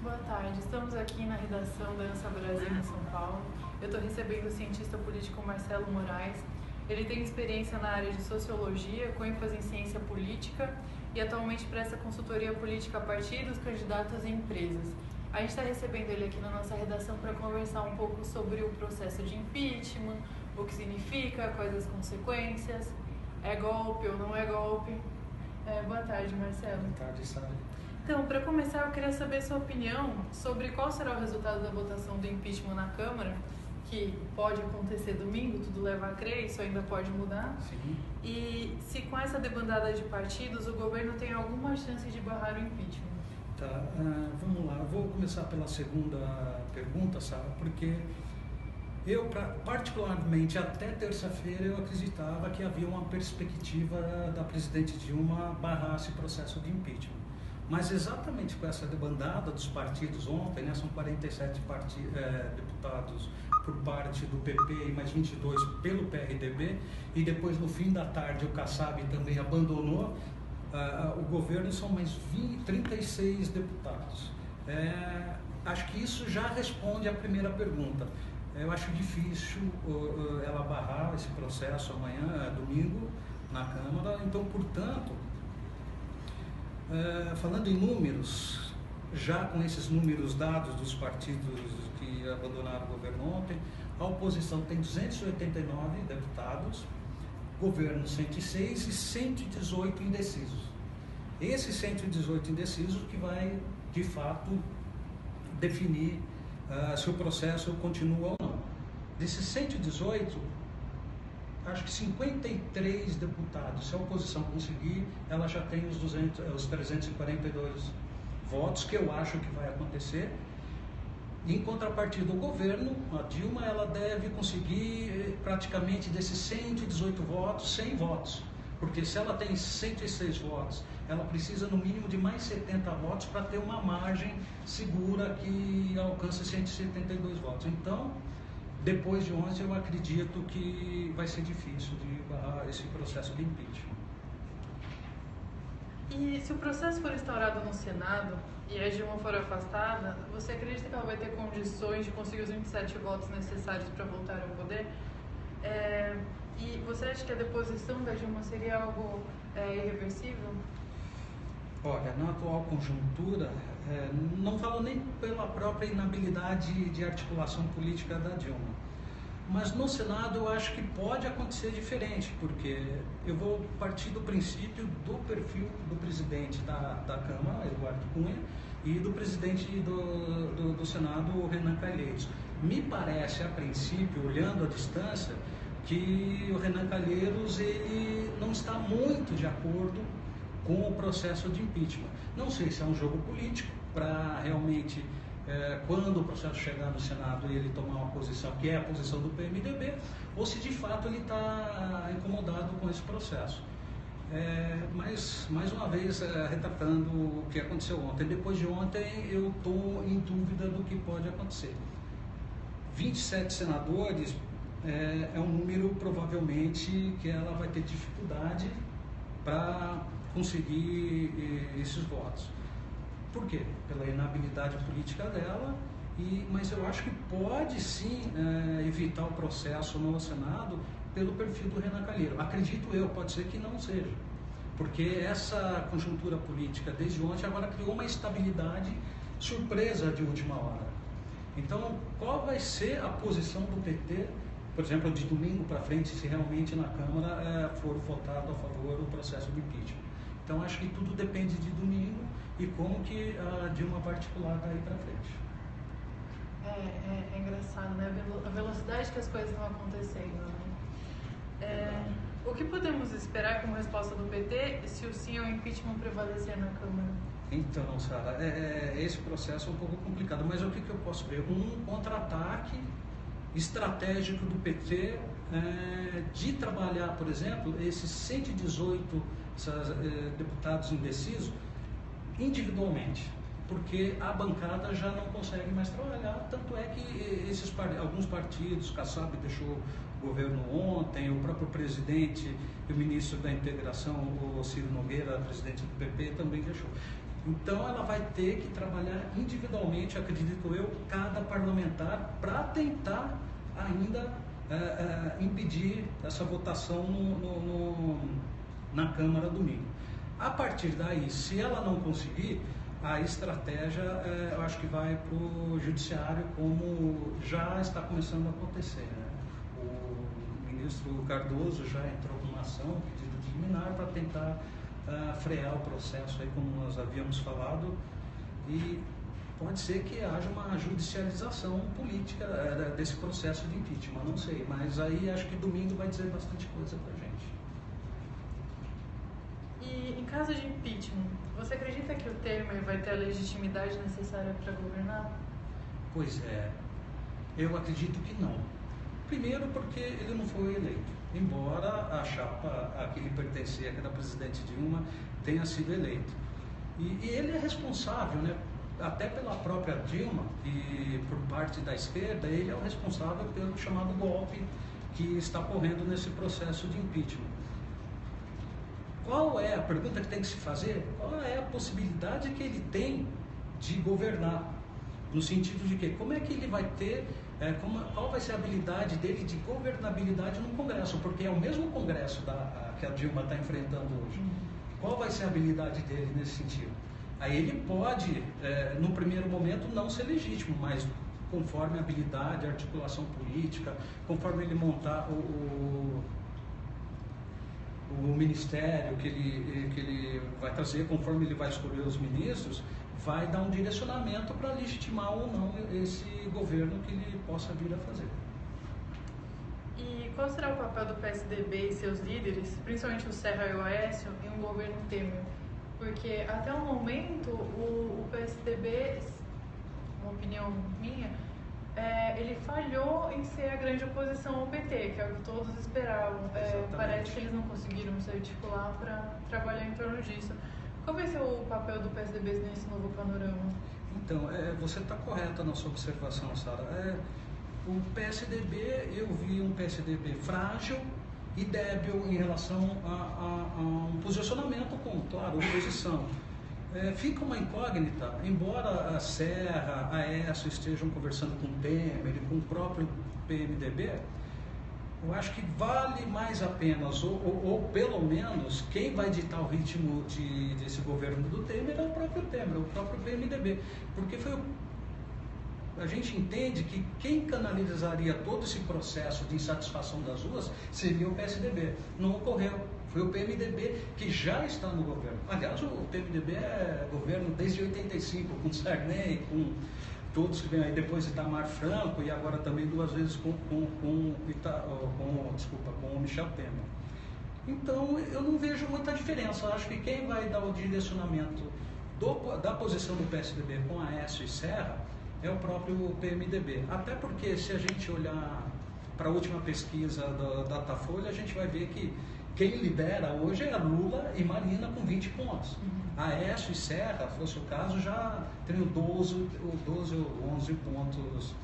Boa tarde, estamos aqui na redação da ANSA Brasil em São Paulo. Eu estou recebendo o cientista político Marcelo Moraes. Ele tem experiência na área de sociologia, com ênfase em ciência política e atualmente presta consultoria política a partidos, candidatos e empresas. A gente está recebendo ele aqui na nossa redação para conversar um pouco sobre o processo de impeachment, o que significa, quais as consequências, é golpe ou não é golpe. Boa tarde, Marcelo. Boa tarde, Sara. Então, para começar, eu queria saber sua opinião sobre qual será o resultado da votação do impeachment na Câmara, que pode acontecer domingo, tudo leva a crer, isso ainda pode mudar. Sim. E se com essa debandada de partidos, o governo tem alguma chance de barrar o impeachment? Tá, vamos lá. Eu vou começar pela segunda pergunta, Sara, porque eu, particularmente, até terça-feira, eu acreditava que havia uma perspectiva da presidente Dilma barrar esse processo de impeachment. Mas exatamente com essa debandada dos partidos ontem, né, são 47 deputados por parte do PP e mais 22 pelo PRDB, e depois no fim da tarde o Kassab também abandonou o governo, são mais 36 deputados. Acho que isso já responde à primeira pergunta. Eu acho difícil ela barrar esse processo amanhã, domingo, na Câmara, então, portanto, falando em números, já com esses números dados dos partidos que abandonaram o governo ontem, a oposição tem 289 deputados, governo 106 e 118 indecisos. Esses 118 indecisos que vai, de fato, definir se o processo continua ou não. Desses 118, acho que 53 deputados, se a oposição conseguir, ela já tem os 342 votos, que eu acho que vai acontecer. Em contrapartida, o governo, a Dilma, ela deve conseguir praticamente desses 118 votos, 100 votos. Porque se ela tem 106 votos, ela precisa no mínimo de mais 70 votos para ter uma margem segura que alcance 172 votos. Então, depois de ontem, eu acredito que vai ser difícil de barrar esse processo de impeachment. E se o processo for instaurado no Senado e a Dilma for afastada, você acredita que ela vai ter condições de conseguir os 27 votos necessários para voltar ao poder? E você acha que a deposição da Dilma seria algo irreversível? Olha, na atual conjuntura, não falo nem pela própria inabilidade de articulação política da Dilma, mas no Senado eu acho que pode acontecer diferente, porque eu vou partir do princípio do perfil do presidente da Câmara, Eduardo Cunha, e do presidente do Senado, Renan Calheiros. Me parece, a princípio, olhando à distância, que o Renan Calheiros ele não está muito de acordo com o processo de impeachment. Não sei se é um jogo político para realmente, quando o processo chegar no Senado, ele tomar uma posição que é a posição do PMDB, ou se de fato ele está incomodado com esse processo. Mas, mais uma vez, retratando o que aconteceu ontem. Depois de ontem, eu estou em dúvida do que pode acontecer. 27 senadores é um número, provavelmente, que ela vai ter dificuldade para conseguir esses votos. Por quê? Pela inabilidade política dela, mas eu acho que pode sim evitar o processo no Senado pelo perfil do Renan Calheiros. Acredito eu, pode ser que não seja, porque essa conjuntura política desde ontem agora criou uma estabilidade surpresa de última hora. Então, qual vai ser a posição do PT, por exemplo, de domingo para frente, se realmente na Câmara for votado a favor do processo de impeachment? Então, acho que tudo depende de domingo e como que a Dilma vai articular daí para frente. É engraçado, né? A velocidade que as coisas estão acontecendo, né? O que podemos esperar como resposta do PT se o sim ao impeachment prevalecer na Câmara? Então, Sara, esse processo é um pouco complicado, mas o que eu posso ver? Um contra-ataque estratégico do PT de trabalhar, por exemplo, esses 118 deputados indecisos individualmente, porque a bancada já não consegue mais trabalhar, tanto é que alguns partidos, Kassab deixou o governo ontem, o próprio presidente e o ministro da Integração, o Ciro Nogueira, presidente do PP, também deixou. Então ela vai ter que trabalhar individualmente, acredito eu, cada parlamentar para tentar ainda impedir essa votação na Câmara domingo. A partir daí, se ela não conseguir, a estratégia eu acho que vai para o Judiciário, como já está começando a acontecer, né? O ministro Cardoso já entrou com uma ação, pedido de liminar, para tentar frear o processo, aí, como nós havíamos falado, e pode ser que haja uma judicialização política desse processo de impeachment, não sei, mas aí acho que domingo vai dizer bastante coisa para a gente. E em caso de impeachment, você acredita que o Temer vai ter a legitimidade necessária para governar? Pois é, eu acredito que não. Primeiro porque ele não foi eleito, embora a chapa a que ele pertencia, que era a presidente Dilma, tenha sido eleito. E ele é responsável, né? Até pela própria Dilma e por parte da esquerda, ele é o responsável pelo chamado golpe que está correndo nesse processo de impeachment. Qual é a pergunta que tem que se fazer? Qual é a possibilidade que ele tem de governar? No sentido de que, como é que ele vai ter, qual vai ser a habilidade dele de governabilidade no Congresso? Porque é o mesmo Congresso que a Dilma está enfrentando hoje. Qual vai ser a habilidade dele nesse sentido? Aí ele pode, no primeiro momento, não ser legítimo, mas conforme a habilidade, a articulação política, conforme ele montar o ministério que ele vai trazer, conforme ele vai escolher os ministros, vai dar um direcionamento para legitimar ou não esse governo que ele possa vir a fazer. E qual será o papel do PSDB e seus líderes, principalmente o Serra e o Aécio, em um governo Temer? Porque até o momento o PSDB, uma opinião minha, ele falhou em ser a grande oposição ao PT, que é o que todos esperavam. Parece que eles não conseguiram se articular para trabalhar em torno disso. Qual vai ser o papel do PSDB nesse novo panorama? Então, você está correta na sua observação, Sara. O PSDB, eu vi um PSDB frágil e débil em relação a um posicionamento com, claro, oposição. Fica uma incógnita, embora a Serra, a Aécio estejam conversando com o Temer e com o próprio PMDB, eu acho que vale mais a pena, ou pelo menos, quem vai ditar o ritmo desse governo do Temer é o próprio Temer, o próprio PMDB, porque a gente entende que quem canalizaria todo esse processo de insatisfação das ruas seria o PSDB. Não ocorreu. Foi o PMDB que já está no governo. Aliás, o PMDB é governo desde 85, com Sarney, com todos que vêm aí depois, Itamar Franco, e agora também 2 vezes com o Michel Temer. Então, eu não vejo muita diferença. Eu acho que quem vai dar o direcionamento da posição do PSDB com Aécio e Serra é o próprio PMDB. Até porque, se a gente olhar para a última pesquisa da Datafolha, a gente vai ver que quem lidera hoje é Lula e Marina com 20 pontos. Aécio e Serra, fosse o caso, já teriam 12 ou 11 pontos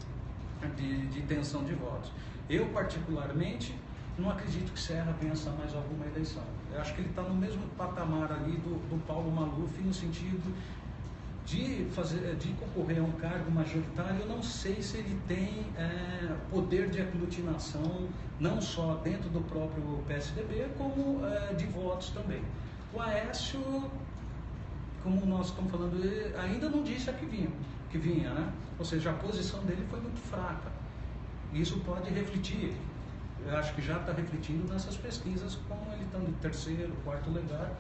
de intenção de votos. Eu, particularmente, não acredito que Serra vença mais alguma eleição. Eu acho que ele está no mesmo patamar ali do Paulo Maluf, no sentido de concorrer a um cargo majoritário. Eu não sei se ele tem poder de aglutinação, não só dentro do próprio PSDB, como de votos também. O Aécio, como nós estamos falando, ele ainda não disse a que vinha, né? Ou seja, a posição dele foi muito fraca. Isso pode refletir, eu acho que já está refletindo nessas pesquisas, como ele está no 3º, 4º lugar,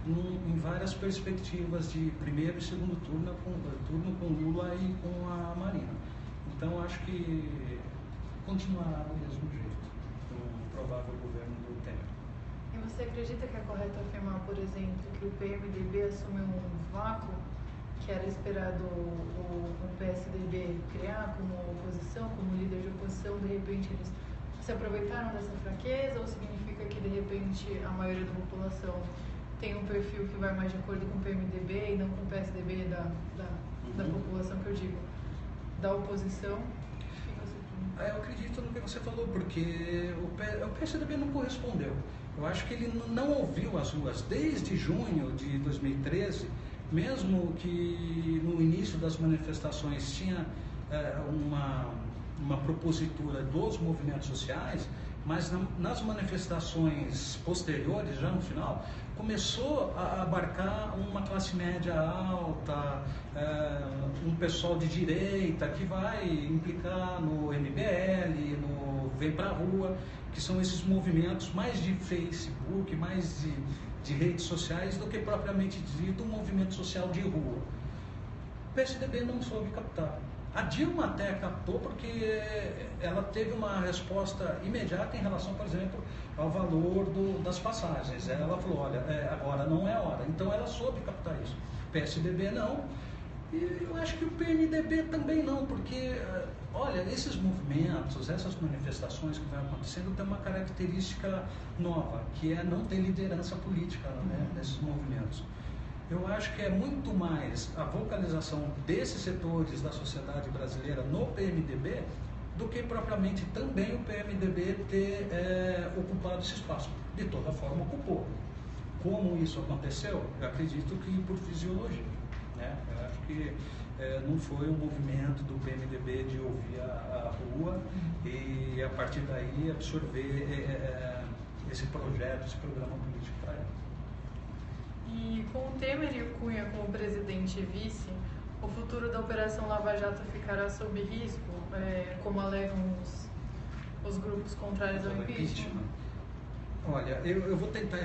em várias perspectivas de primeiro e segundo turno com Lula e com a Marina. Então, acho que continuará do mesmo jeito, o provável governo do Temer. E você acredita que é correto afirmar, por exemplo, que o PMDB assumiu um vácuo que era esperado o PSDB criar como oposição, como líder de oposição? De repente eles se aproveitaram dessa fraqueza, ou significa que de repente a maioria da população tem um perfil que vai mais de acordo com o PMDB e não com o PSDB da população, que eu digo, da oposição? Eu acredito no que você falou, porque o PSDB não correspondeu. Eu acho que ele não ouviu as ruas. Desde junho de 2013, mesmo que no início das manifestações tinha uma propositura dos movimentos sociais, mas nas manifestações posteriores, já no final, começou a abarcar uma classe média alta, um pessoal de direita que vai implicar no MBL, no Vem Pra Rua, que são esses movimentos mais de Facebook, mais de redes sociais do que propriamente dito um movimento social de rua. O PSDB não soube captar. A Dilma até captou porque ela teve uma resposta imediata em relação, por exemplo, ao valor das passagens. Ela falou, olha, agora não é hora. Então ela soube captar isso. O PSDB não. E eu acho que o PMDB também não, porque, olha, esses movimentos, essas manifestações que vão acontecendo têm uma característica nova, que é não ter liderança política, né, nesses movimentos. Eu acho que é muito mais a vocalização desses setores da sociedade brasileira no PMDB do que propriamente também o PMDB ter ocupado esse espaço. De toda forma, ocupou. Como isso aconteceu? Eu acredito que por fisiologia, né? Eu acho que não foi um movimento do PMDB de ouvir a rua e a partir daí absorver esse projeto, esse programa político para ela. E com o Temer e o Cunha como presidente e vice, o futuro da Operação Lava Jato ficará sob risco, como alegam os grupos contrários ao impeachment? Olha, eu vou tentar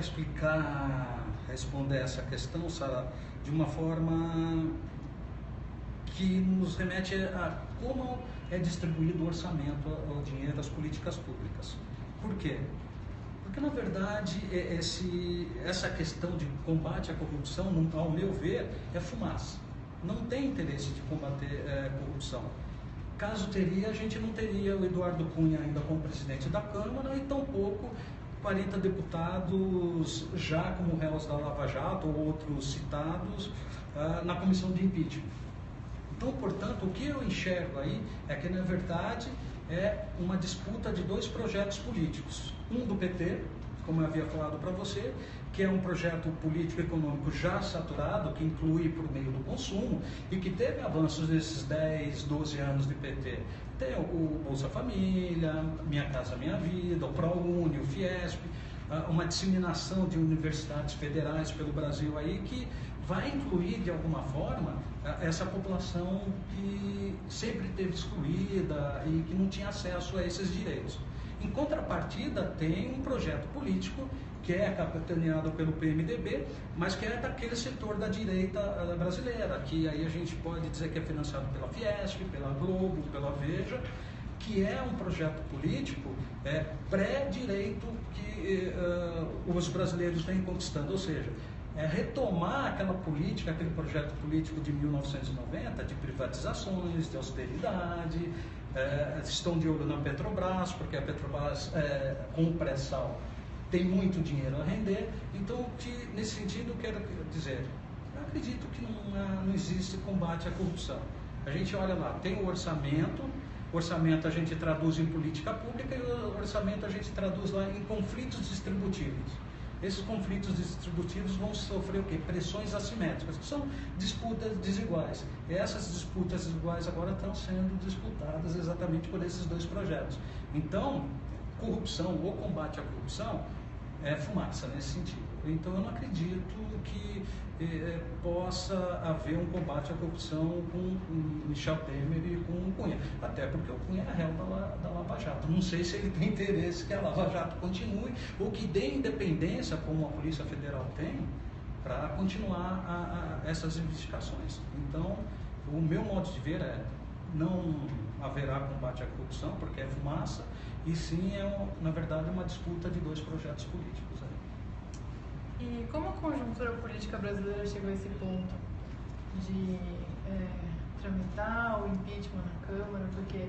responder essa questão, Sara, de uma forma que nos remete a como é distribuído o orçamento, o dinheiro das políticas públicas. Por quê? Porque, na verdade, essa questão de combate à corrupção, ao meu ver, é fumaça. Não tem interesse de combater corrupção. Caso teria, a gente não teria o Eduardo Cunha ainda como presidente da Câmara e tampouco 40 deputados já como réus da Lava Jato ou outros citados na comissão de impeachment. Então, portanto, o que eu enxergo aí é que, na verdade, é uma disputa de dois projetos políticos. Um do PT, como eu havia falado para você, que é um projeto político-econômico já saturado, que inclui por meio do consumo e que teve avanços nesses 10, 12 anos de PT. Tem o Bolsa Família, Minha Casa Minha Vida, o ProUni, o Fiesp, uma disseminação de universidades federais pelo Brasil aí que vai incluir de alguma forma essa população que sempre esteve excluída e que não tinha acesso a esses direitos. Em contrapartida, tem um projeto político que é capitaneado pelo PMDB, mas que é daquele setor da direita brasileira, que aí a gente pode dizer que é financiado pela Fiesp, pela Globo, pela Veja, que é um projeto político pré-direito que os brasileiros vêm conquistando, ou seja, retomar aquela política, aquele projeto político de 1990, de privatizações, de austeridade, estão de olho na Petrobras, porque a Petrobras, com o pré-sal, tem muito dinheiro a render. Então, nesse sentido, eu quero dizer, eu acredito que não existe combate à corrupção. A gente olha lá, tem o orçamento a gente traduz em política pública e o orçamento a gente traduz lá em conflitos distributivos. Esses conflitos distributivos vão sofrer o quê? Pressões assimétricas, que são disputas desiguais. E essas disputas desiguais agora estão sendo disputadas exatamente por esses dois projetos. Então, corrupção ou combate à corrupção é fumaça nesse sentido. Então, eu não acredito que possa haver um combate à corrupção com Michel Temer e com Cunha. Até porque o Cunha é réu da Lava Jato. Não sei se ele tem interesse que a Lava Jato continue ou que dê independência, como a Polícia Federal tem, para continuar essas investigações. Então, o meu modo de ver não haverá combate à corrupção, porque é fumaça, e sim, na verdade, uma disputa de dois projetos políticos. E como a conjuntura política brasileira chegou a esse ponto de tramitar o impeachment na Câmara? Porque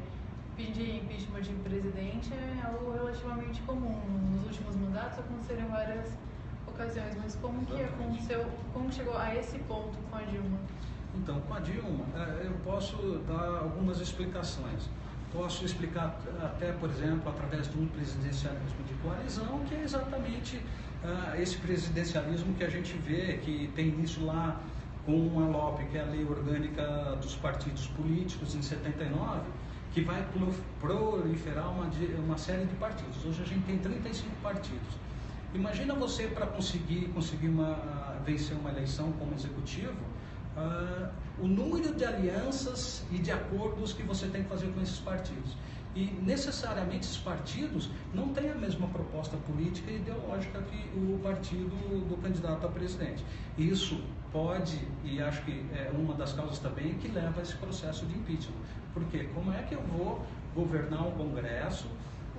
pedir impeachment de presidente é algo relativamente comum. Nos últimos mandatos aconteceram várias ocasiões, mas como que aconteceu, como chegou a esse ponto com a Dilma? Então, com a Dilma, eu posso dar algumas explicações. Posso explicar até, por exemplo, através de um presidencialismo de coalizão, que é exatamente esse presidencialismo que a gente vê, que tem início lá com a LOP, que é a Lei Orgânica dos Partidos Políticos, em 79, que vai proliferar uma série de partidos. Hoje a gente tem 35 partidos. Imagina você, para conseguir vencer uma eleição como executivo, o número de alianças e de acordos que você tem que fazer com esses partidos. E necessariamente esses partidos não têm a mesma proposta política e ideológica que o partido do candidato a presidente. Isso pode, e acho que é uma das causas também, que leva a esse processo de impeachment. Porque como é que eu vou governar um Congresso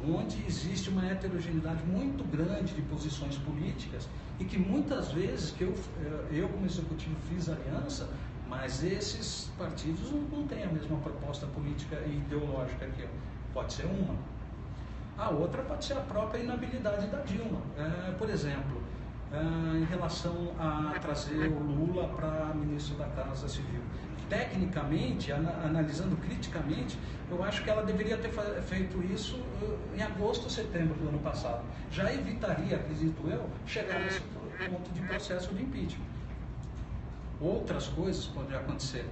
onde existe uma heterogeneidade muito grande de posições políticas e que muitas vezes que eu como executivo fiz aliança, mas esses partidos não têm a mesma proposta política e ideológica que eu. Pode ser uma. A outra pode ser a própria inabilidade da Dilma. Por exemplo, em relação a trazer o Lula para ministro da Casa Civil. Tecnicamente, analisando criticamente, eu acho que ela deveria ter feito isso em agosto ou setembro do ano passado. Já evitaria, acredito eu, chegar nesse ponto de processo de impeachment. Outras coisas podem acontecer.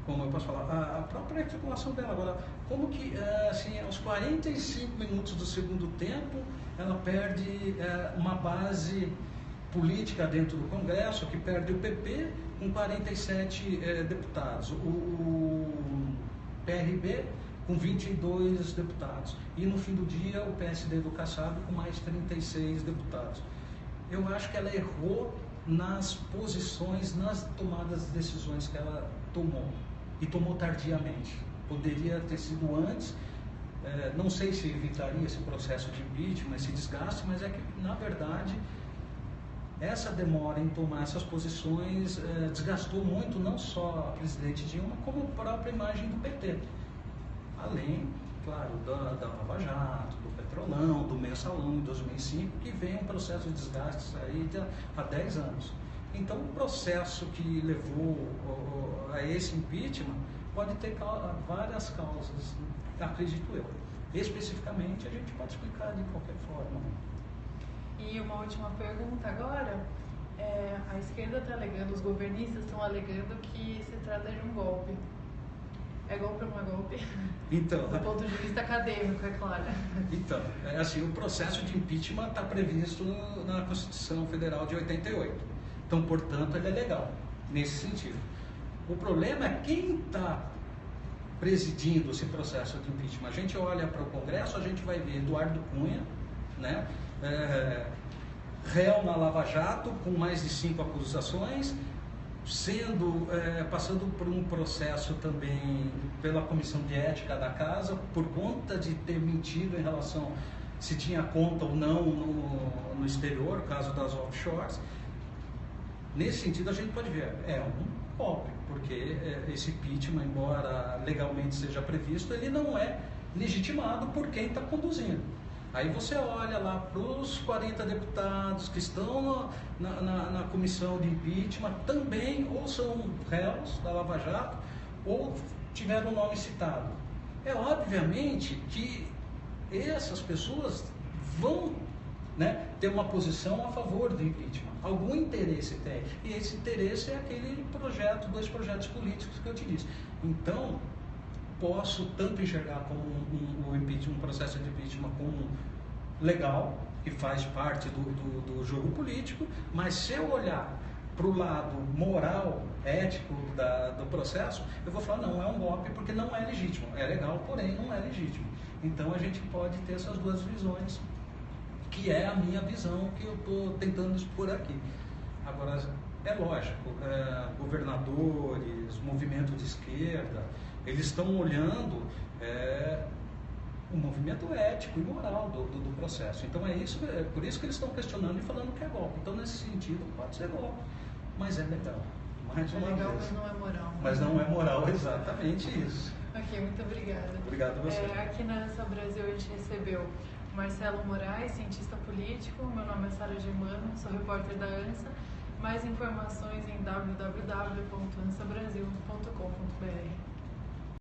Como eu posso falar, a própria articulação dela. Agora, como que, assim, aos 45 minutos do segundo tempo, ela perde uma base política dentro do Congresso, que perde o PP com 47 deputados, o PRB com 22 deputados, e no fim do dia o PSD do Kassab com mais 36 deputados. Eu acho que ela errou nas posições, nas tomadas de decisões que ela tomou. E tomou tardiamente. Poderia ter sido antes, não sei se evitaria esse processo de impeachment, esse desgaste, mas é que, na verdade, essa demora em tomar essas posições desgastou muito não só a presidente Dilma, como a própria imagem do PT. Além, claro, da Lava Jato, do Petrolão, do Mensalão em 2005, que vem um processo de desgastes aí há 10 anos. Então, o processo que levou a esse impeachment pode ter várias causas, acredito eu. Especificamente, a gente pode explicar de qualquer forma. E uma última pergunta agora. A esquerda está alegando, os governistas estão alegando que se trata de um golpe. É golpe ou não é golpe? Então, do ponto de vista acadêmico, é claro. Então, assim, o processo de impeachment está previsto na Constituição Federal de 88. Então, portanto, ele é legal, nesse sentido. O problema é quem está presidindo esse processo de impeachment. A gente olha para o Congresso, a gente vai ver Eduardo Cunha, né, réu na Lava Jato, com mais de 5 acusações, passando por um processo também pela Comissão de Ética da Casa, por conta de ter mentido em relação se tinha conta ou não no exterior, caso das offshores. Nesse sentido, a gente pode ver, é um golpe, porque esse impeachment, embora legalmente seja previsto, ele não é legitimado por quem está conduzindo. Aí você olha lá para os 40 deputados que estão na comissão de impeachment, também ou são réus da Lava Jato, ou tiveram o nome citado. É obviamente que essas pessoas vão, né, ter uma posição a favor do impeachment. Algum interesse tem. E esse interesse é aquele projeto, 2 projetos políticos que eu te disse. Então, posso tanto enxergar como um processo de impeachment como legal, que faz parte do jogo político, mas se eu olhar para o lado moral, ético do processo, eu vou falar, não, é um golpe porque não é legítimo. É legal, porém não é legítimo. Então a gente pode ter essas duas visões, que é a minha visão que eu estou tentando expor aqui. Agora, é lógico, governadores, movimento de esquerda, eles estão olhando o movimento ético e moral do processo. Então é por isso que eles estão questionando e falando que é golpe. Então, nesse sentido, pode ser golpe, mas é legal. Mais uma legal, vez. mas não é moral. Mas não é moral, exatamente isso. Ok, muito obrigada. Obrigado a você. Aqui na ANSA Brasil a gente recebeu Marcelo Moraes, cientista político. Meu nome é Sara Germano, sou repórter da ANSA. Mais informações em www.ansabrasil.com.br.